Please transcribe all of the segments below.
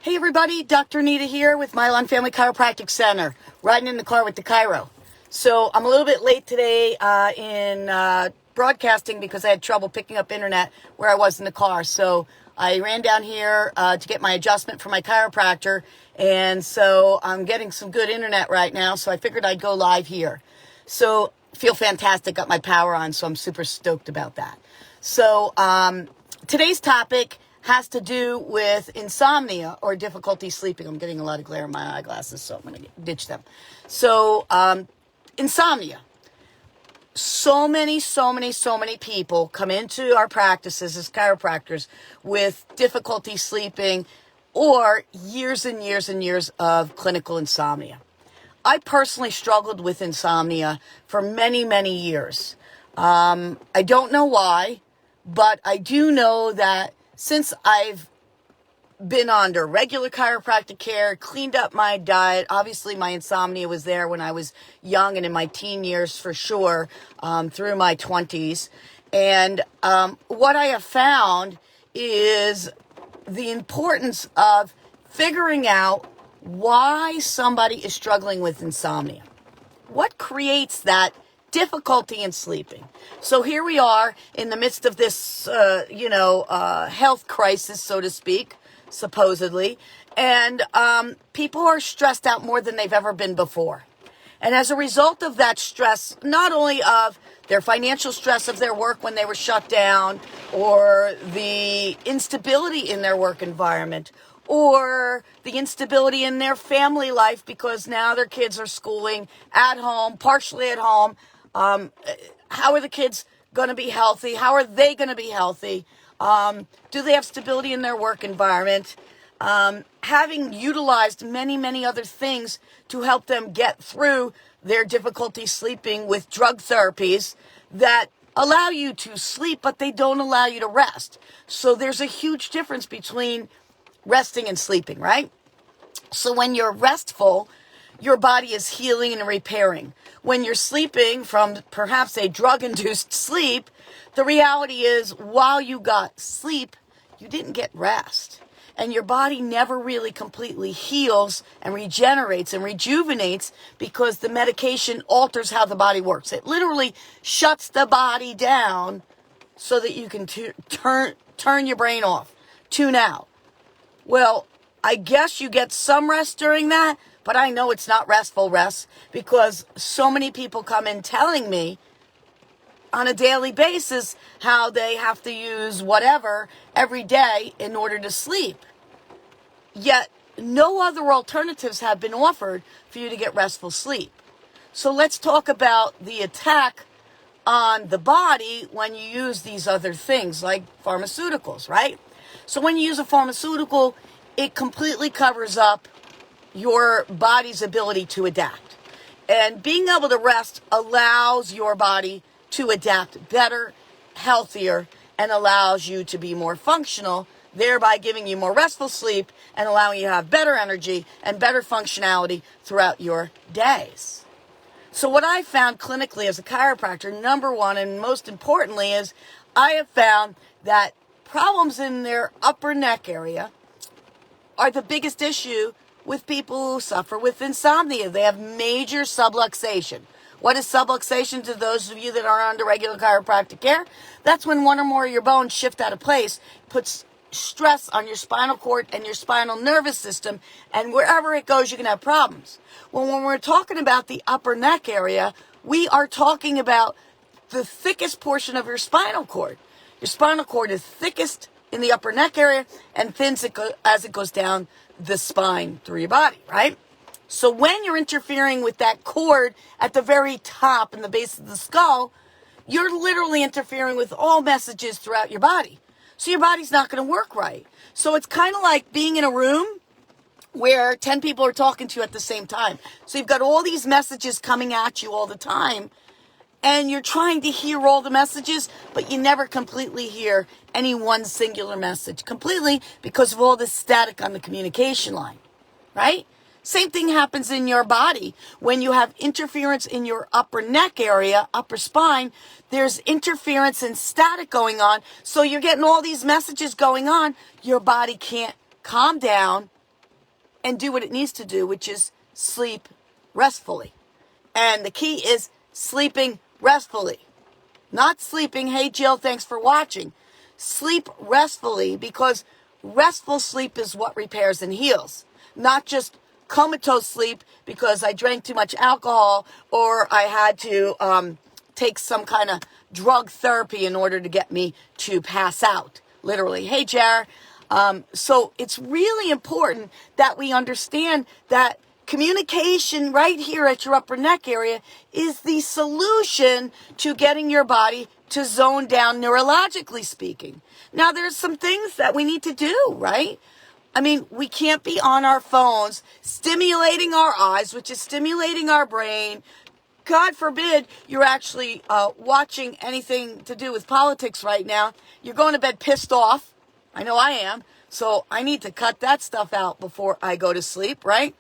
Hey everybody, Dr. Nita here with Mylan Family Chiropractic Center, riding in the car with the chiro. So I'm a little bit late today in broadcasting because I had trouble picking up internet where I was in the car. So I ran down here to get my adjustment for my chiropractor, and so I'm getting some good internet right now, so I figured I'd go live here. So feel fantastic, got my power on, so I'm super stoked about that. So today's topic has to do with insomnia or difficulty sleeping. I'm getting a lot of glare in my eyeglasses, so I'm going to ditch them. So, insomnia. So many people come into our practices as chiropractors with difficulty sleeping or years and years of clinical insomnia. I personally struggled with insomnia for many years. I don't know why, but I do know that since I've been under regular chiropractic care, cleaned up my diet, obviously my insomnia was there when I was young and in my teen years for sure, through my 20s. And what I have found is the importance of figuring out why somebody is struggling with insomnia. What creates that difficulty in sleeping? So here we are in the midst of this, health crisis, so to speak, supposedly, and people are stressed out more than they've ever been before. And as a result of that stress, not only of their financial stress of their work when they were shut down, or the instability in their work environment, or the instability in their family life because now their kids are schooling at home, partially at home. How are the kids going to be healthy? How are they going to be healthy? Do they have stability in their work environment? Having utilized many other things to help them get through their difficulty sleeping with drug therapies that allow you to sleep, but they don't allow you to rest. So there's a huge difference between resting and sleeping, right? So when you're restful, your body is healing and repairing. When you're sleeping from perhaps a drug-induced sleep, the reality is while you got sleep, you didn't get rest. And your body never really completely heals and regenerates and rejuvenates because the medication alters how the body works. It literally shuts the body down so that you can turn your brain off, tune out. Well, I guess you get some rest during that, but I know it's not restful rest because so many people come in telling me on a daily basis how they have to use whatever every day in order to sleep. Yet no other alternatives have been offered for you to get restful sleep. So let's talk about the attack on the body when you use these other things like pharmaceuticals, right? So when you use a pharmaceutical, it completely covers up your body's ability to adapt. And being able to rest allows your body to adapt better, healthier, and allows you to be more functional, thereby giving you more restful sleep and allowing you to have better energy and better functionality throughout your days. So what I found clinically as a chiropractor, number one and most importantly, is I have found that problems in their upper neck area are the biggest issue with people who suffer with insomnia. They have major subluxation. What is subluxation to those of you that are under regular chiropractic care? That's when one or more of your bones shift out of place, puts stress on your spinal cord and your spinal nervous system, and wherever it goes, you can have problems. Well, when we're talking about the upper neck area, we are talking about the thickest portion of your spinal cord. Your spinal cord is thickest in the upper neck area and thins as it goes down the spine through your body, right? So when you're interfering with that cord at the very top in the base of the skull, you're literally interfering with all messages throughout your body. So your body's not going to work right. So it's kind of like being in a room where 10 people are talking to you at the same time. So you've got all these messages coming at you all the time, and you're trying to hear all the messages, but you never completely hear any one singular message completely because of all the static on the communication line, right? Same thing happens in your body. When you have interference in your upper neck area, upper spine, there's interference and static going on. So you're getting all these messages going on. Your body can't calm down and do what it needs to do, which is sleep restfully. And the key is sleeping restfully. Not sleeping, hey Jill, thanks for watching. Sleep restfully, because restful sleep is what repairs and heals. Not just comatose sleep because I drank too much alcohol or I had to take some kind of drug therapy in order to get me to pass out. Literally. Hey, Jar. So it's really important that we understand that communication right here at your upper neck area is the solution to getting your body to zone down, neurologically speaking. Now, there's some things that we need to do, right? I mean, we can't be on our phones stimulating our eyes, which is stimulating our brain. God forbid you're actually watching anything to do with politics right now. You're going to bed pissed off. I know I am. So I need to cut that stuff out before I go to sleep, right?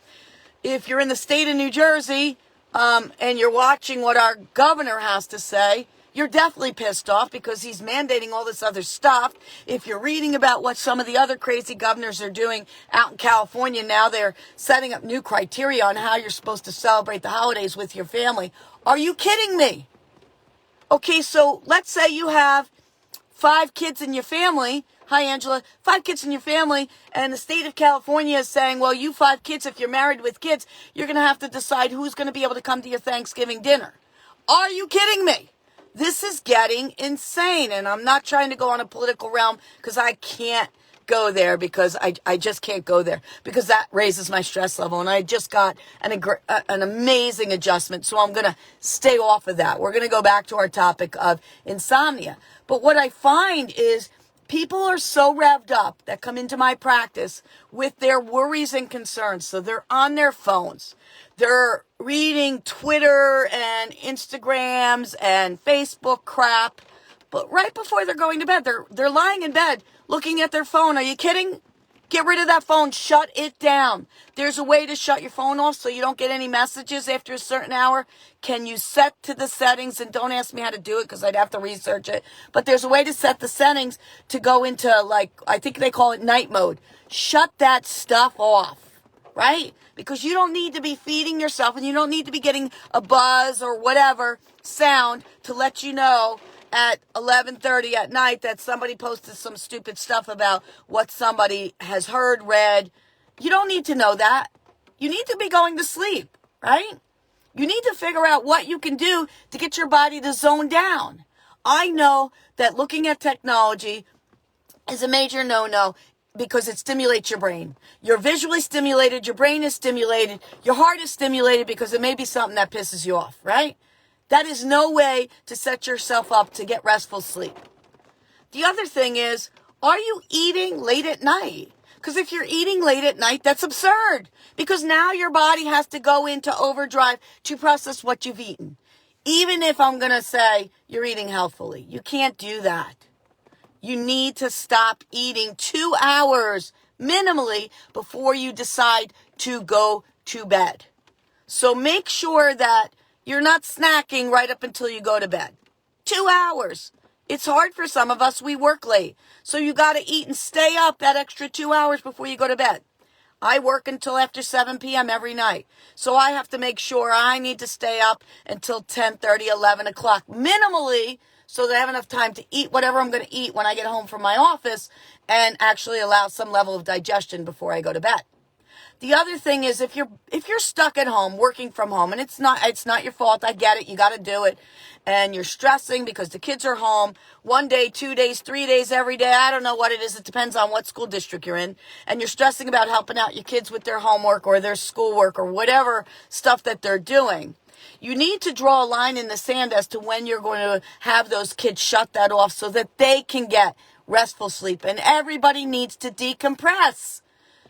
If you're in the state of New Jersey and you're watching what our governor has to say, you're definitely pissed off because he's mandating all this other stuff. If you're reading about what some of the other crazy governors are doing out in California now, they're setting up new criteria on how you're supposed to celebrate the holidays with your family. Are you kidding me? Okay, so let's say you have 5 kids in your family. Hi, Angela. 5 kids in your family, and the state of California is saying, well, you 5 kids, if you're married with kids, you're going to have to decide who's going to be able to come to your Thanksgiving dinner. Are you kidding me? This is getting insane, and I'm not trying to go on a political realm because I can't go there because I just can't go there because that raises my stress level, and I just got an amazing adjustment, so I'm going to stay off of that. We're going to go back to our topic of insomnia. But what I find is people are so revved up that come into my practice with their worries and concerns. So they're on their phones. They're reading Twitter and Instagrams and Facebook crap. But right before they're going to bed, they're lying in bed looking at their phone. Are you kidding? Get rid of that phone. Shut it down. There's a way to shut your phone off so you don't get any messages after a certain hour. Can you set to the settings? And don't ask me how to do it because I'd have to research it. But there's a way to set the settings to go into, like, I think they call it night mode. Shut that stuff off, right? Because you don't need to be feeding yourself and you don't need to be getting a buzz or whatever sound to let you know at 11:30 at night that somebody posted some stupid stuff about what somebody has heard, read. You don't need to know that. You need to be going to sleep, right? You need to figure out what you can do to get your body to zone down. I know that looking at technology is a major no-no because it stimulates your brain. You're visually stimulated, your brain is stimulated, your heart is stimulated because it may be something that pisses you off, right? That is no way to set yourself up to get restful sleep. The other thing is, are you eating late at night? Because if you're eating late at night, that's absurd. Because now your body has to go into overdrive to process what you've eaten. Even if I'm going to say you're eating healthfully, you can't do that. You need to stop eating 2 hours minimally before you decide to go to bed. So make sure that you're not snacking right up until you go to bed. 2 hours. It's hard for some of us. We work late. So you got to eat and stay up that extra 2 hours before you go to bed. I work until after 7 p.m. every night. So I have to make sure I need to stay up until 10:30, 11 o'clock minimally so that I have enough time to eat whatever I'm going to eat when I get home from my office and actually allow some level of digestion before I go to bed. The other thing is if you're stuck at home, working from home, and it's not your fault, I get it, you got to do it, and you're stressing because the kids are home 1 day, 2 days, 3 days, every day, I don't know what it is, it depends on what school district you're in, and you're stressing about helping out your kids with their homework or their schoolwork or whatever stuff that they're doing. You need to draw a line in the sand as to when you're going to have those kids shut that off so that they can get restful sleep, and everybody needs to decompress.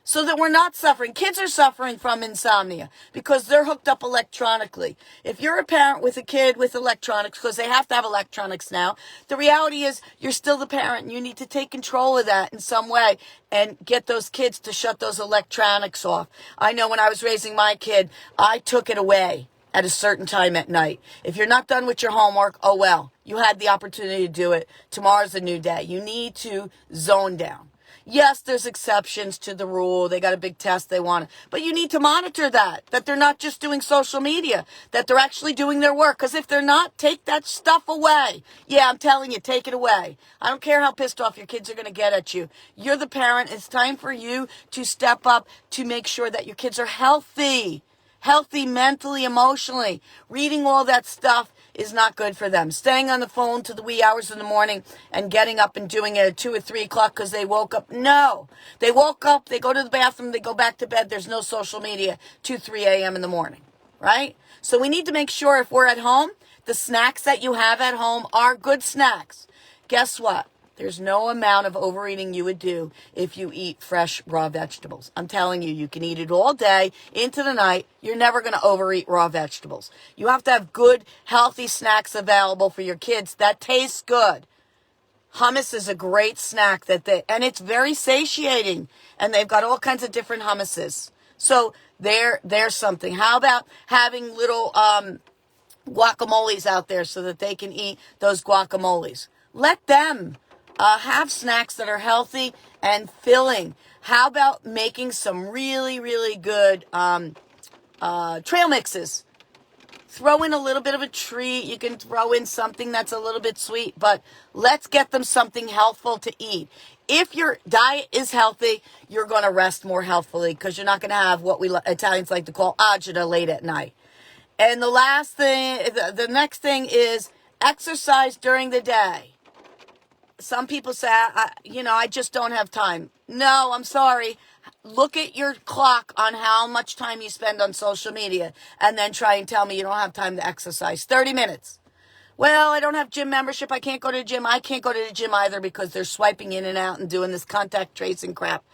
So that we're not suffering. Kids are suffering from insomnia because they're hooked up electronically. If you're a parent with a kid with electronics, because they have to have electronics now, the reality is you're still the parent and you need to take control of that in some way and get those kids to shut those electronics off. I know when I was raising my kid, I took it away at a certain time at night. If you're not done with your homework, oh well, you had the opportunity to do it. Tomorrow's a new day. You need to zone down. Yes, there's exceptions to the rule. They got a big test they want. But you need to monitor that they're not just doing social media, that they're actually doing their work. Because if they're not, take that stuff away. Yeah, I'm telling you, take it away. I don't care how pissed off your kids are going to get at you. You're the parent. It's time for you to step up to make sure that your kids are healthy mentally, emotionally. Reading all that stuff is not good for them. Staying on the phone to the wee hours in the morning and getting up and doing it at 2 or 3 o'clock because they woke up. No. They woke up, they go to the bathroom, they go back to bed. There's no social media 2, 3 a.m. in the morning, right? So we need to make sure if we're at home, the snacks that you have at home are good snacks. Guess what? There's no amount of overeating you would do if you eat fresh raw vegetables. I'm telling you, you can eat it all day into the night. You're never going to overeat raw vegetables. You have to have good, healthy snacks available for your kids that taste good. Hummus is a great snack and it's very satiating. And they've got all kinds of different hummuses. So there's something. How about having little guacamoles out there so that they can eat those guacamoles? Let them have snacks that are healthy and filling. How about making some really, really good trail mixes? Throw in a little bit of a treat. You can throw in something that's a little bit sweet, but let's get them something healthful to eat. If your diet is healthy, you're going to rest more healthfully because you're not going to have what we Italians like to call agita late at night. And the last thing, the next thing is exercise during the day. Some people say, I just don't have time. No, I'm sorry. Look at your clock on how much time you spend on social media and then try and tell me you don't have time to exercise. 30 minutes. Well, I don't have gym membership. I can't go to the gym. I can't go to the gym either because they're swiping in and out and doing this contact tracing crap.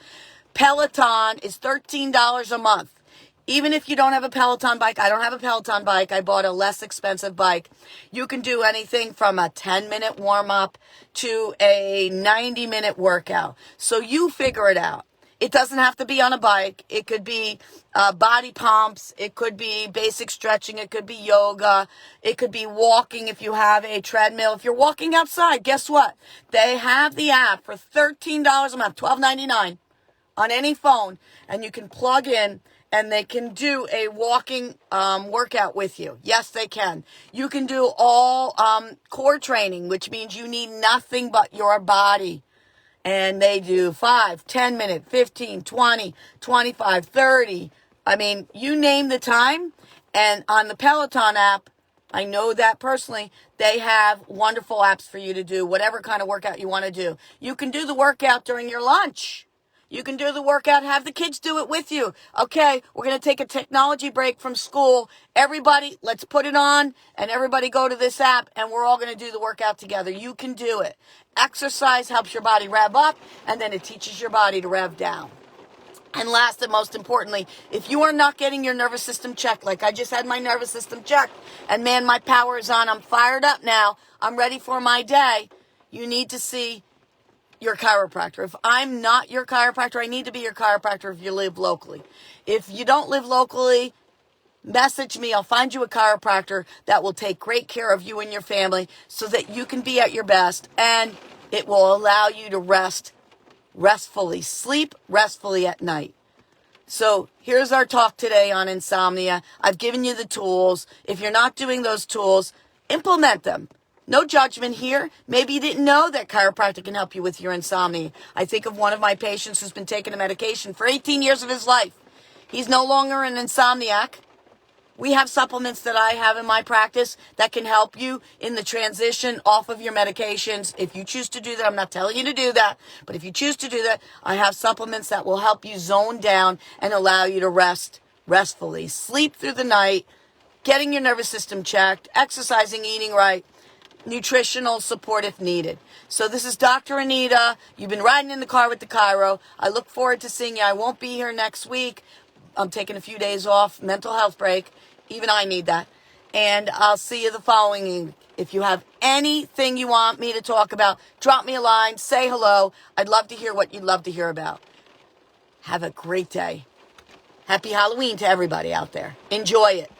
Peloton is $13 a month. Even if you don't have a Peloton bike, I don't have a Peloton bike. I bought a less expensive bike. You can do anything from a 10-minute warm-up to a 90-minute workout. So you figure it out. It doesn't have to be on a bike. It could be body pumps. It could be basic stretching. It could be yoga. It could be walking if you have a treadmill. If you're walking outside, guess what? They have the app for $13 a month, $12.99 on any phone, and you can plug in and they can do a walking workout with you. Yes, they can. You can do all core training, which means you need nothing but your body. And they do 5, 10 minute, 15, 20, 25, 30. I mean, you name the time. And on the Peloton app, I know that personally, they have wonderful apps for you to do whatever kind of workout you want to do. You can do the workout during your lunch. You can do the workout, have the kids do it with you. Okay, we're going to take a technology break from school. Everybody, let's put it on and everybody go to this app and we're all going to do the workout together. You can do it. Exercise helps your body rev up and then it teaches your body to rev down. And last and most importantly, if you are not getting your nervous system checked, like I just had my nervous system checked and man, my power is on. I'm fired up now. I'm ready for my day. You need to see your chiropractor. If I'm not your chiropractor, I need to be your chiropractor if you live locally. If you don't live locally, message me. I'll find you a chiropractor that will take great care of you and your family so that you can be at your best and it will allow you to rest restfully, sleep restfully at night. So here's our talk today on insomnia. I've given you the tools. If you're not doing those tools, implement them. No judgment here. Maybe you didn't know that chiropractic can help you with your insomnia. I think of one of my patients who's been taking a medication for 18 years of his life. He's no longer an insomniac. We have supplements that I have in my practice that can help you in the transition off of your medications. If you choose to do that, I'm not telling you to do that, but if you choose to do that, I have supplements that will help you zone down and allow you to rest restfully. Sleep through the night, getting your nervous system checked, exercising, eating right, nutritional support if needed. So this is Dr. Anita. You've been riding in the car with the Chiro. I look forward to seeing you. I won't be here next week. I'm taking a few days off, mental health break. Even I need that. And I'll see you the following week. If you have anything you want me to talk about, drop me a line, say hello. I'd love to hear what you'd love to hear about. Have a great day. Happy Halloween to everybody out there. Enjoy it.